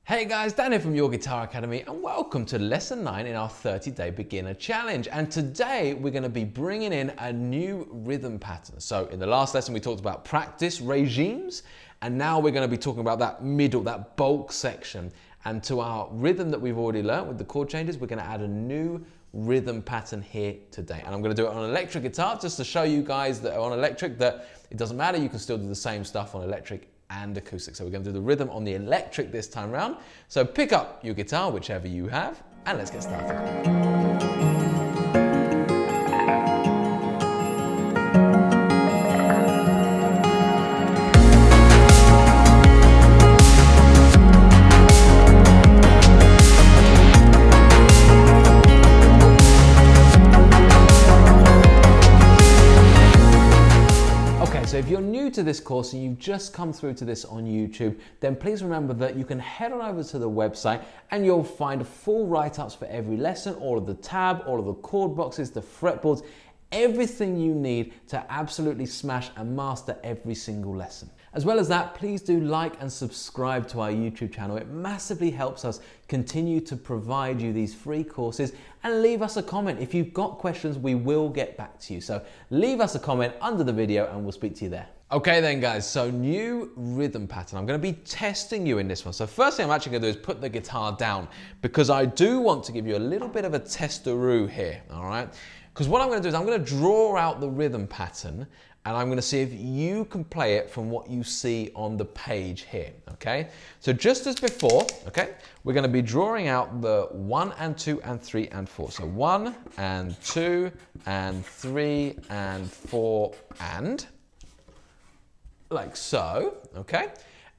Hey guys, Dan here from Your Guitar Academy and welcome to lesson 9 in our 30-day beginner challenge. And today we're going to be bringing in a new rhythm pattern. So in the last lesson we talked about practice regimes, and now we're going to be talking about that middle, that bulk section. And to our rhythm that we've already learned with the chord changes, we're going to add a new rhythm pattern here today. And I'm going to do it on an electric guitar just to show you guys that on electric that it doesn't matter, you can still do the same stuff on electric and acoustic. So we're going to do the rhythm on the electric this time round. So pick up your guitar, whichever you have, and let's get started. So if you're new to this course and you've just come through to this on YouTube, then please remember that you can head on over to the website and you'll find full write-ups for every lesson, all of the tab, all of the chord boxes, the fretboards, everything you need to absolutely smash and master every single lesson. As well as that, please do like and subscribe to our YouTube channel. It massively helps us continue to provide you these free courses, and leave us a comment. If you've got questions, we will get back to you. So leave us a comment under the video and we'll speak to you there. Okay then guys, so new rhythm pattern. I'm going to be testing you in this one. So first thing I'm actually going to do is put the guitar down, because I do want to give you a little bit of a testaroo here, all right? Because what I'm going to do is I'm going to draw out the rhythm pattern and I'm going to see if you can play it from what you see on the page here, okay? So just as before, okay, we're going to be drawing out the 1 and 2 and 3 and 4. So 1 and 2 and 3 and 4 and, like so, okay?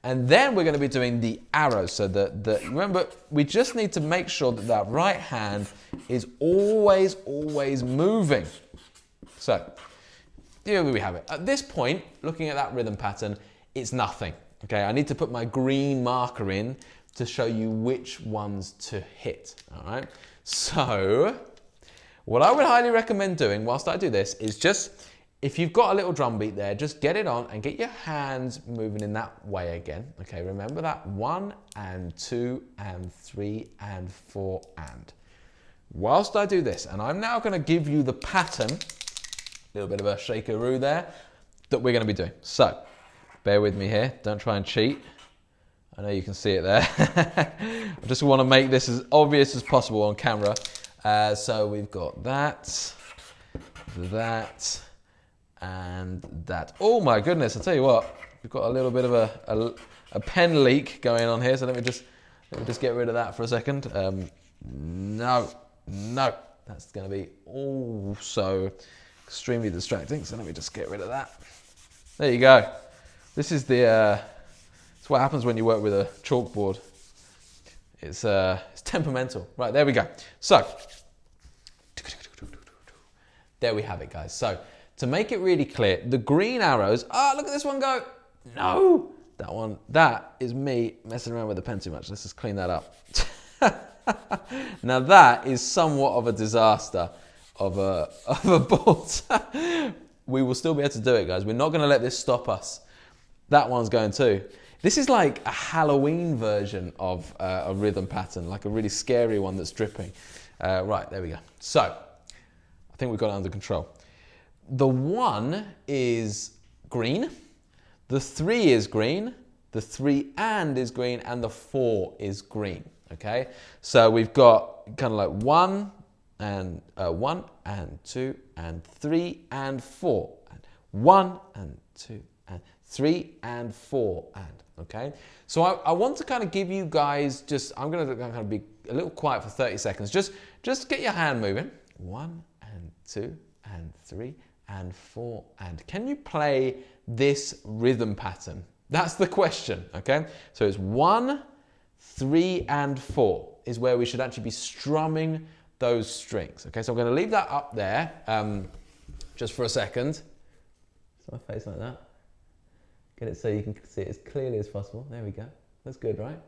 And then we're going to be doing the arrows. So remember, we just need to make sure that that right hand is always moving. So here we have it. At this point, looking at that rhythm pattern, it's nothing. Okay, I need to put my green marker in to show you which ones to hit. All right. So what I would highly recommend doing whilst I do this is just, if you've got a little drum beat there, just get it on and get your hands moving in that way again. Okay, remember that 1 and 2 and 3 and 4 and. Whilst I do this, and I'm now going to give you the pattern, a little bit of a shakeroo there, that we're going to be doing. So, bear with me here, don't try and cheat. I know you can see it there. I just want to make this as obvious as possible on camera. So we've got that, and that. Oh my goodness, I'll tell you what, we've got a little bit of a pen leak going on here, so let me just get rid of that for a second. No, that's going to be also extremely distracting, so let me just get rid of that. There you go. This is it's what happens when you work with a chalkboard. It's temperamental. Right, there we go. So, there we have it, guys. So, to make it really clear, the green arrows, look at this one go. No, that is me messing around with the pen too much. Let's just clean that up. Now that is somewhat of a disaster of a board. We will still be able to do it, guys. We're not going to let this stop us. That one's going too. This is like a Halloween version of a rhythm pattern, like a really scary one that's dripping. Right, there we go. So, I think we've got it under control. The 1 is green, the 3 is green, the 3 and is green, and the 4 is green, okay? So we've got kind of like 1 and 2 and 3 and 4, and 1 and 2 and 3 and 4 and, okay? So I want to kind of give you guys I'm going to kind of be a little quiet for 30 seconds. Just get your hand moving. 1 and 2 and 3 and 4 and. Can you play this rhythm pattern? That's the question, okay? So it's 1, 3 and 4 is where we should actually be strumming those strings. Okay, so I'm going to leave that up there just for a second. So my face like that. Get it so you can see it as clearly as possible. There we go. That's good, right?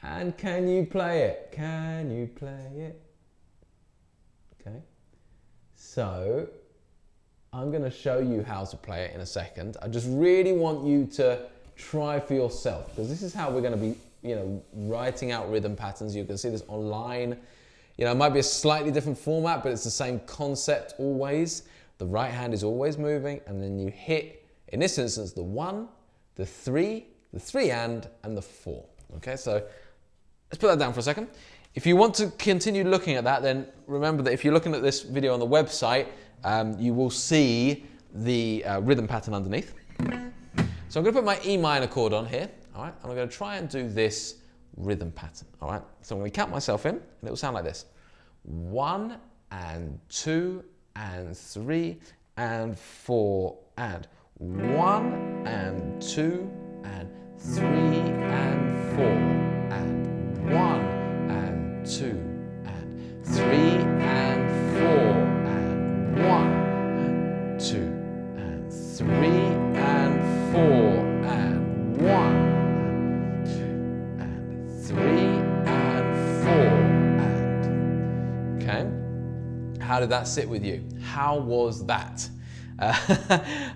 And can you play it? Can you play it? Okay. So I'm going to show you how to play it in a second. I just really want you to try for yourself, because this is how we're going to be writing out rhythm patterns. You can see this online. It might be a slightly different format, but it's the same concept always. The right hand is always moving, and then you hit, in this instance, the 1, the 3 and the 4. Okay, so let's put that down for a second. If you want to continue looking at that, then remember that if you're looking at this video on the website, you will see the rhythm pattern underneath. So I'm going to put my E minor chord on here, all right, and I'm going to try and do this rhythm pattern, all right? So I'm going to count myself in, and it will sound like this. 1 and 2 and 3 and 4 and 1 and 2 and 3 and 4 and 1 and 2 and 3 and 4 and 1 and 2 and 3 and 4 and 1 and 2 and 3 and 4 and, okay? How did that sit with you? How was that?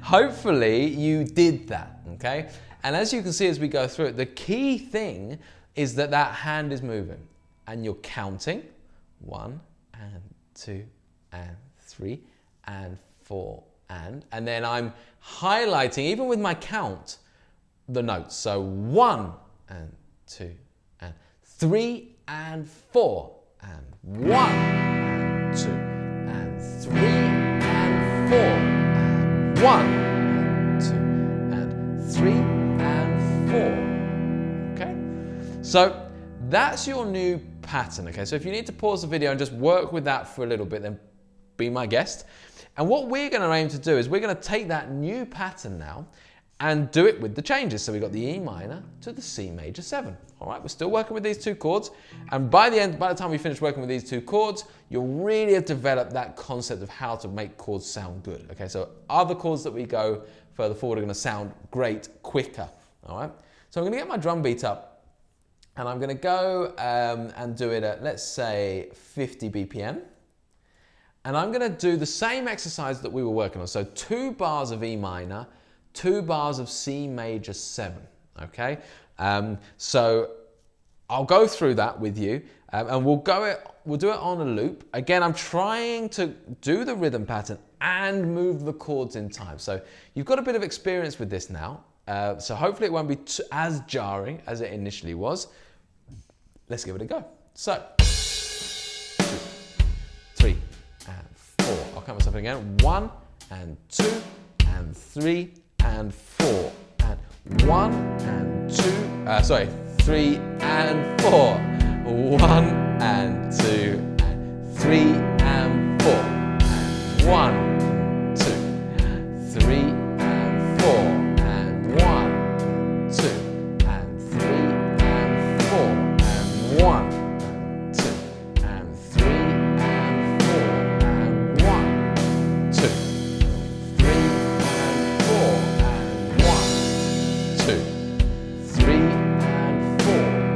Hopefully you did that, okay? And as you can see as we go through it, the key thing is that that hand is moving and you're counting 1 and 2 and 3 and 4 and then I'm highlighting, even with my count, the notes. So 1 and 2 and 3 and 4 and 1 and 2 and 3 and 4 and 1 and 2 and 3 and 4. Okay? So that's your new pattern. Okay? So if you need to pause the video and just work with that for a little bit, then be my guest. And what we're going to aim to do is we're going to take that new pattern now and do it with the changes. So we've got the E minor to the C major 7. All right, we're still working with these two chords. And by the time we finish working with these two chords, you'll really have developed that concept of how to make chords sound good. Okay, so other chords that we go further forward are going to sound great quicker. All right, so I'm going to get my drum beat up and I'm going to go and do it at, let's say, 50 BPM. And I'm going to do the same exercise that we were working on. So 2 bars of E minor, 2 bars of C major 7, okay? So I'll go through that with you and we'll do it on a loop. Again, I'm trying to do the rhythm pattern and move the chords in time. So you've got a bit of experience with this now. So hopefully it won't be as jarring as it initially was. Let's give it a go. So 2, 3 and 4. I'll count myself in again. 1 and 2 and 3 and 4 and 1 and 2, 3 and 4, 1 and 2 and 3 and 4 and 1, 2, 3 and 4 and 1, 2 and 3 and 4 and 1, 2 and 3 and 4 and 1, 2, 3 and 4 and 1, 2, 3 and 4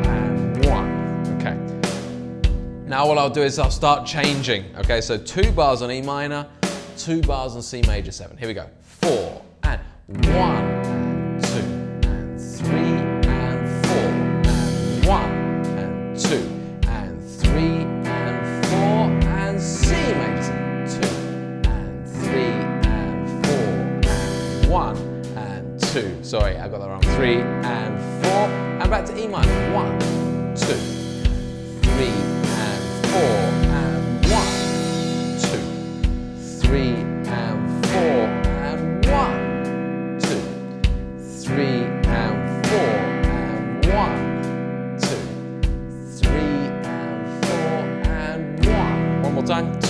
and 1. Okay. Now what I'll do is I'll start changing. Okay, so 2 bars on E minor, 2 bars on C major 7. Here we go. 4 and 1 and 2 and 3 and 4 and 1 and 2 and 3 and 4 and C major 2 and 3 and 4 and 1 and 2. Sorry, I got that wrong. 3 and 4 and back to E minor. 1, 2, 3 and 4 and 1, 2, 3 and 4 and 1, 2, 3 and 4 and 1, 2, 3 and 4 and 1. One more time. 2,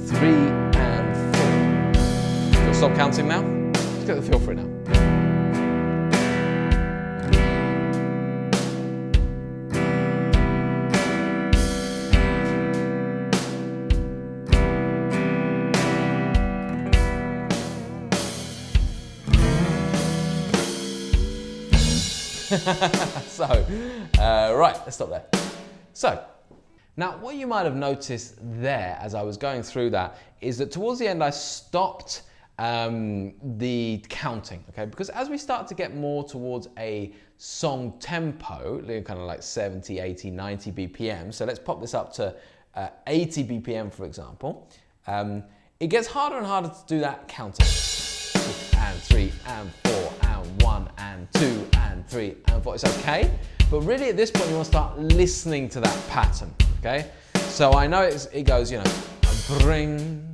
3 and 4. You'll stop counting now. Just get the feel for it now. Right, let's stop there. So, now what you might have noticed there as I was going through that is that towards the end I stopped the counting, okay? Because as we start to get more towards a song tempo, kind of like 70, 80, 90 BPM, so let's pop this up to 80 BPM, for example, it gets harder and harder to do that counting. 2 and 3 and 4 and 1 and 2 and 3 and 4. It's okay, but really at this point you want to start listening to that pattern, okay? So I know it goes, you know, bring,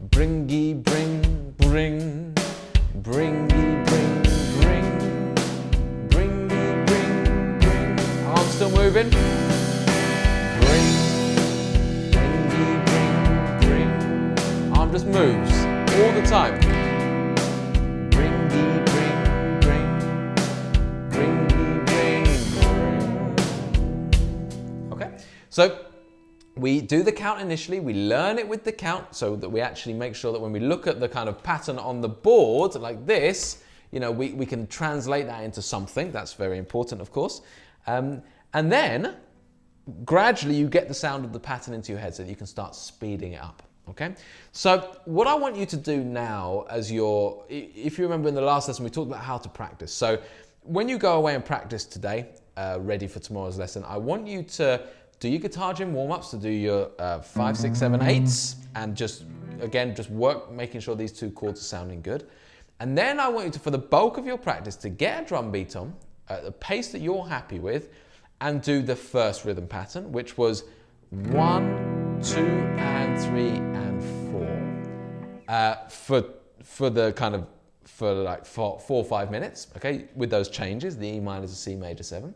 bringy, bring, bring, bringy, bring, bring, bringy, bring, bring. Arms still moving. Bring, bringy, bring, bring. Arm just moves all the time. Bringy, bring, bring, bringy, bring, bring. Okay, so we do the count initially, we learn it with the count so that we actually make sure that when we look at the kind of pattern on the board like this, you know, we can translate that into something. That's very important, of course. And then gradually you get the sound of the pattern into your head so that you can start speeding it up. Okay, so what I want you to do now if you remember in the last lesson, we talked about how to practice. So when you go away and practice today, ready for tomorrow's lesson, I want you to do your guitar gym warm-ups, to do your 5, 6, 7, 8s, and just work making sure these 2 chords are sounding good. And then I want you to, for the bulk of your practice, to get a drum beat on at the pace that you're happy with, and do the first rhythm pattern, which was 1, 2, and 3, and 4. For like 4 or 5 minutes, okay, with those changes, the E minor to C major 7.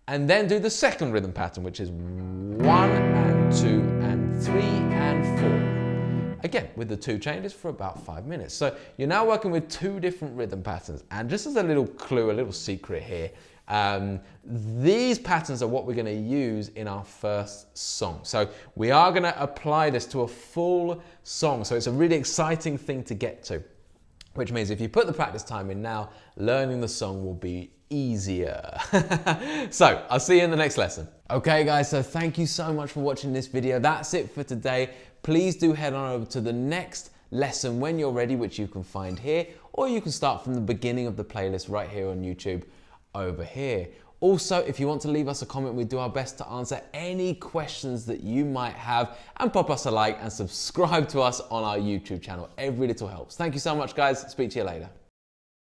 And then do the second rhythm pattern, which is 1 and 2 and 3 and 4. Again, with the 2 changes for about 5 minutes. So you're now working with 2 different rhythm patterns. And just as a little clue, a little secret here, these patterns are what we're going to use in our first song. So we are going to apply this to a full song. So it's a really exciting thing to get to, which means if you put the practice time in now, learning the song will be easier. So I'll see you in the next lesson. Okay guys, so thank you so much for watching this video. That's it for today. Please do head on over to the next lesson when you're ready, which you can find here, or you can start from the beginning of the playlist right here on YouTube over here. Also, if you want to leave us a comment, we do our best to answer any questions that you might have, and pop us a like and subscribe to us on our YouTube channel. Every little helps. Thank you so much guys. Speak to you later.